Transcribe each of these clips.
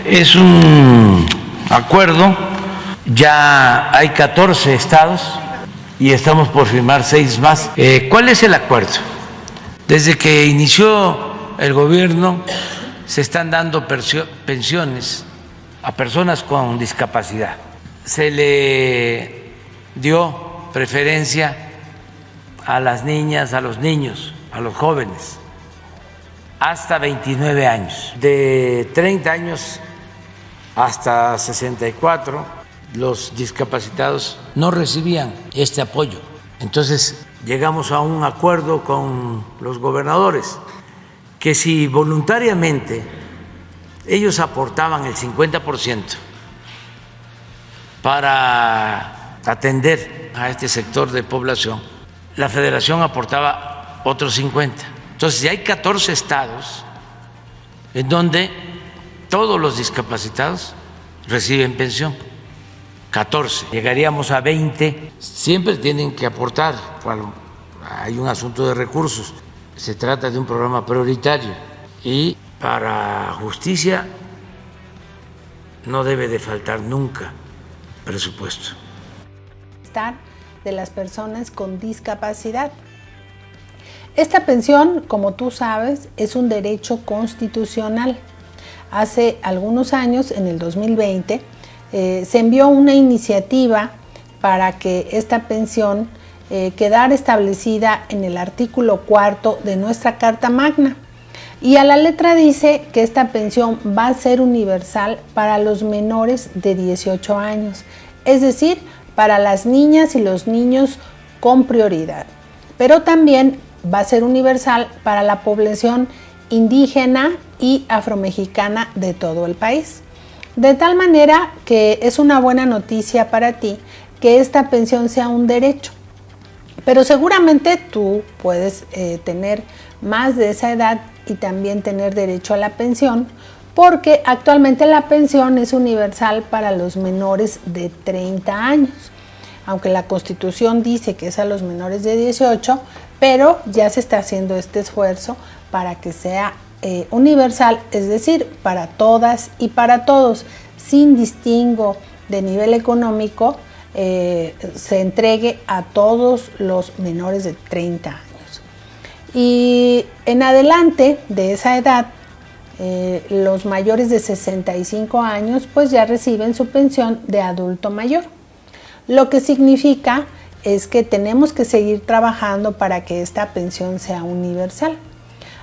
es un acuerdo, ya hay 14 estados y estamos por firmar 6 más. ¿Cuál es el acuerdo? Desde que inició el gobierno se están dando pensiones a personas con discapacidad. Se le dio preferencia a las niñas, a los niños, a los jóvenes, hasta 29 años. De 30 años hasta 64, los discapacitados no recibían este apoyo. Entonces llegamos a un acuerdo con los gobernadores que si voluntariamente ellos aportaban el 50% para atender a este sector de población, la federación aportaba otros 50%. Entonces ya hay 14 estados en donde todos los discapacitados reciben pensión. 14, llegaríamos a 20, siempre tienen que aportar, hay un asunto de recursos, se trata de un programa prioritario y para justicia no debe de faltar nunca presupuesto. De las personas con discapacidad. Esta pensión, como tú sabes, es un derecho constitucional. Hace algunos años, en el 2020, se envió una iniciativa para que esta pensión quedara establecida en el artículo 4 de nuestra Carta Magna. Y a la letra dice que esta pensión va a ser universal para los menores de 18 años, es decir, para las niñas y los niños con prioridad. Pero también va a ser universal para la población indígena y afromexicana de todo el país. De tal manera que es una buena noticia para ti que esta pensión sea un derecho. Pero seguramente tú puedes tener más de esa edad y también tener derecho a la pensión, porque actualmente la pensión es universal para los menores de 30 años. Aunque la Constitución dice que es a los menores de 18, pero ya se está haciendo este esfuerzo para que sea universal, es decir, para todas y para todos, sin distingo de nivel económico, se entregue a todos los menores de 30 años. Y en adelante de esa edad, los mayores de 65 años pues ya reciben su pensión de adulto mayor. Lo que significa es que tenemos que seguir trabajando para que esta pensión sea universal.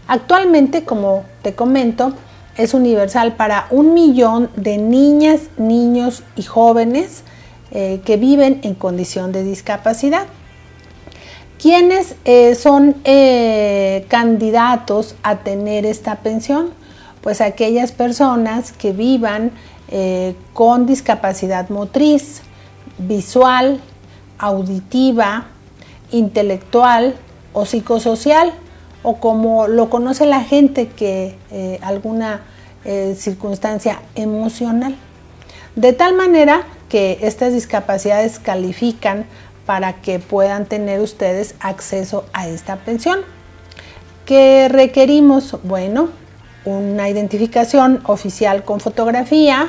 Actualmente, como te comento, es universal para 1 millón de niñas, niños y jóvenes que viven en condición de discapacidad. ¿Quiénes son candidatos a tener esta pensión? Pues aquellas personas que vivan con discapacidad motriz, visual, auditiva, intelectual o psicosocial, o como lo conoce la gente, que alguna circunstancia emocional. De tal manera que estas discapacidades califican para que puedan tener ustedes acceso a esta pensión. ¿Qué requerimos? Bueno, una identificación oficial con fotografía,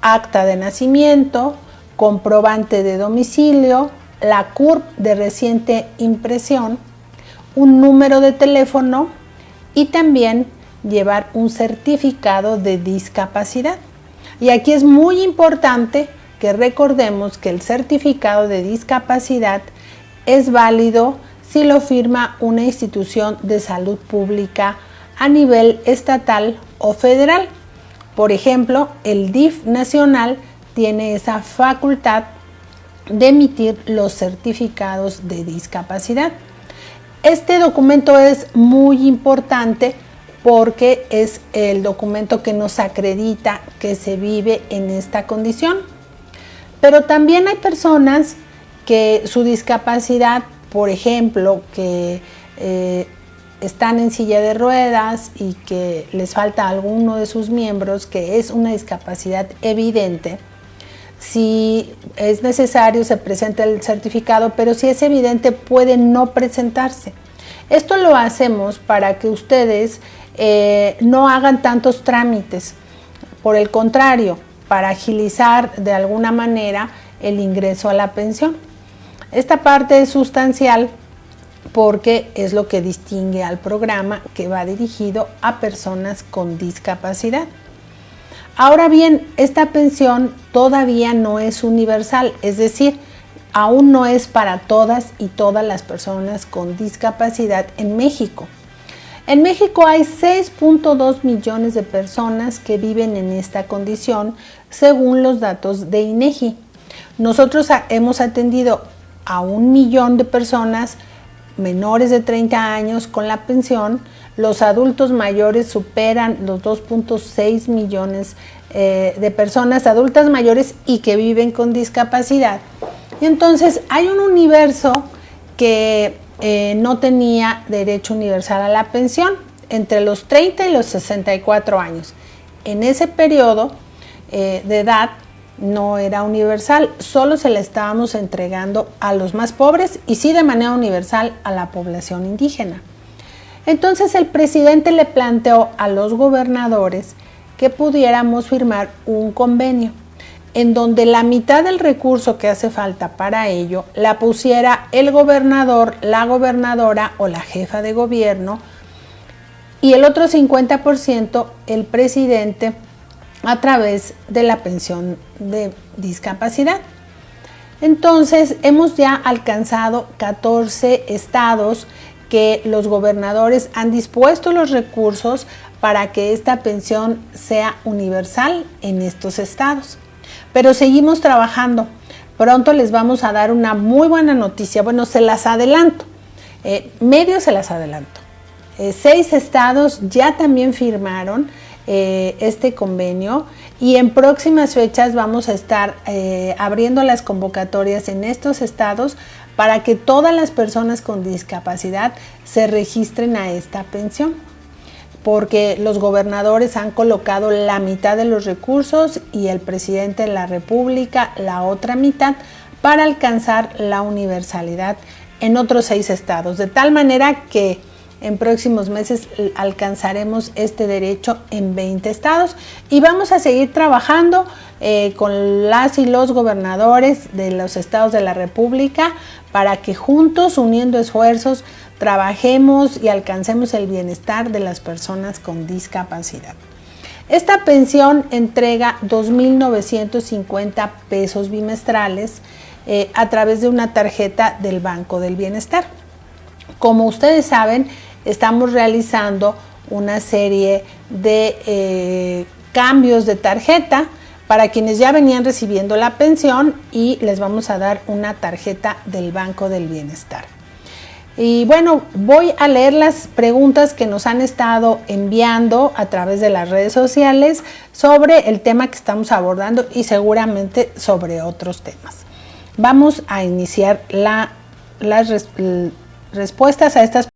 acta de nacimiento, comprobante de domicilio, la CURP de reciente impresión, un número de teléfono y también llevar un certificado de discapacidad. Y aquí es muy importante que recordemos que el certificado de discapacidad es válido si lo firma una institución de salud pública a nivel estatal o federal. Por ejemplo, el DIF nacional tiene esa facultad de emitir los certificados de discapacidad. Este documento es muy importante porque es el documento que nos acredita que se vive en esta condición. Pero también hay personas que su discapacidad, por ejemplo, que están en silla de ruedas y que les falta alguno de sus miembros, que es una discapacidad evidente. Si es necesario, se presenta el certificado, pero si es evidente, puede no presentarse. Esto lo hacemos para que ustedes no hagan tantos trámites, Por el contrario, para agilizar de alguna manera el ingreso a la pensión. Esta parte es sustancial porque es lo que distingue al programa, que va dirigido a personas con discapacidad. Ahora bien, esta pensión todavía no es universal, es decir, aún no es para todas y todas las personas con discapacidad en México. En México hay 6.2 millones de personas que viven en esta condición, según los datos de INEGI. Nosotros hemos atendido a 1 millón de personas menores de 30 años con la pensión. Los adultos mayores superan los 2.6 millones de personas adultas mayores y que viven con discapacidad. Y entonces hay un universo que no tenía derecho universal a la pensión entre los 30 y los 64 años. En ese periodo de edad no era universal, solo se la estábamos entregando a los más pobres y sí de manera universal a la población indígena. Entonces el presidente le planteó a los gobernadores que pudiéramos firmar un convenio en donde la mitad del recurso que hace falta para ello la pusiera el gobernador, la gobernadora o la jefa de gobierno y el otro 50% el presidente a través de la pensión de discapacidad. Entonces hemos ya alcanzado 14 estados que los gobernadores han dispuesto los recursos para que esta pensión sea universal en estos estados. Pero seguimos trabajando. Pronto les vamos a dar una muy buena noticia. Bueno, se las adelanto. Medio se las adelanto. 6 estados ya también firmaron este convenio y en próximas fechas vamos a estar abriendo las convocatorias en estos estados para que todas las personas con discapacidad se registren a esta pensión, porque los gobernadores han colocado la mitad de los recursos y el presidente de la República la otra mitad para alcanzar la universalidad en otros 6 estados, de tal manera que en próximos meses alcanzaremos este derecho en 20 estados y vamos a seguir trabajando con las y los gobernadores de los estados de la República para que juntos, uniendo esfuerzos, trabajemos y alcancemos el bienestar de las personas con discapacidad. Esta pensión entrega 2.950 pesos bimestrales a través de una tarjeta del Banco del Bienestar. Como ustedes saben, estamos realizando una serie de cambios de tarjeta para quienes ya venían recibiendo la pensión y les vamos a dar una tarjeta del Banco del Bienestar. Y bueno, voy a leer las preguntas que nos han estado enviando a través de las redes sociales sobre el tema que estamos abordando y seguramente sobre otros temas. Vamos a iniciar las respuestas a estas preguntas.